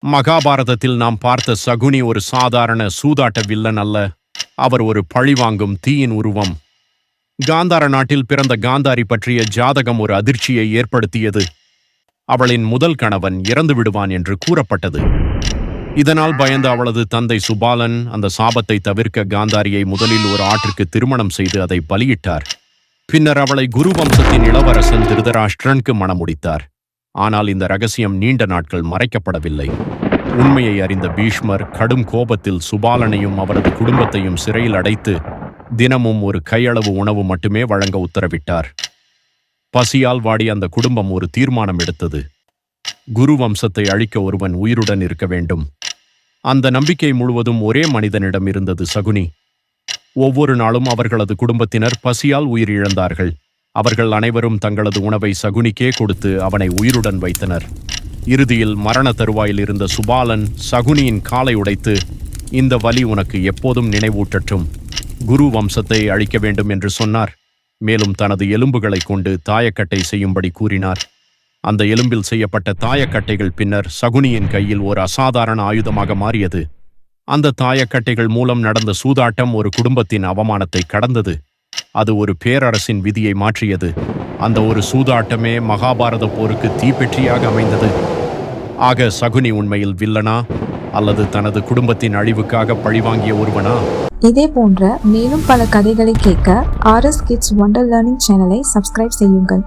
மகாபாரதத்தில் நாம் பார்த்த சகுனி ஒரு சாதாரண சூதாட்ட வில்லன் அல்ல. அவர் ஒரு பழிவாங்கும் தீயின் உருவம். காந்தார நாட்டில் பிறந்த காந்தாரி பற்றிய ஜாதகம் ஒரு அதிர்ச்சியை ஏற்படுத்தியது. அவளின் முதல் கணவன் இறந்து விடுவான் என்று கூறப்பட்டது. இதனால் பயந்த அவளது தந்தை சுபாலன் அந்த சாபத்தை தவிர்க்க காந்தாரியை முதலில் ஒரு ஆற்றுக்கு திருமணம் செய்து அதை பலியிட்டார். பின்னர் அவளை குரு வம்சத்தின் இளவரசன் திருதராஷ்டிரனுக்கு மணமுடித்தார். ஆனால் இந்த ரகசியம் நீண்ட நாட்கள் மறைக்கப்படவில்லை. உண்மையை அறிந்த பீஷ்மர் கடும் கோபத்தில் சுபாலனையும் அவரது குடும்பத்தையும் சிறையில் அடைத்து தினமும் ஒரு கையளவு உணவு மட்டுமே வழங்க உத்தரவிட்டார். பசியால் வாடி அந்த குடும்பம் ஒரு தீர்மானம் எடுத்தது. குரு வம்சத்தை அழிக்க ஒருவன் உயிருடன் இருக்க வேண்டும். அந்த நம்பிக்கை முழுவதும் ஒரே மனிதனிடம் இருந்தது, சகுனி. ஒவ்வொரு நாளும் அவர்களது குடும்பத்தினர் பசியால் உயிரிழந்தார்கள். அவர்கள் அனைவரும் தங்களது உணவை சகுனிக்கே கொடுத்து அவனை உயிருடன் வைத்தனர். இறுதியில் மரண தருவாயில் இருந்த சுபாலன் சகுனியின் காலை உடைத்து, இந்த வலி உனக்கு எப்போதும் நினைவூட்டட்டும், குரு வம்சத்தை அழிக்க வேண்டும் என்று சொன்னார். மேலும் தனது எலும்புகளை கொண்டு தாயக்கட்டை செய்யும்படி கூறினார். அந்த எலும்பில் செய்யப்பட்ட தாயக்கட்டைகள் பின்னர் சகுனியின் கையில் ஒரு அசாதாரண ஆயுதமாக மாறியது. அந்த தாயக்கட்டைகள் மூலம் நடந்த சூதாட்டம் ஒரு குடும்பத்தின் அவமானத்தை கடந்தது. அது ஒரு பேரரசின் விதியை மாற்றியது. அந்த ஒரு சூதாட்டமே மகாபாரத போருக்கு தீப்பெற்றியாக அமைந்தது. ஆக சகுனி உண்மையில் வில்லனா அல்லது தனது குடும்பத்தின் அழிவுக்காக பழிவாங்கிய ஒருவனா? இதே போன்ற மேலும் பல கதைகளை கேட்க RS Kids Wonder Learning சேனலை சப்ஸ்கிரைப் செய்யுங்கள்.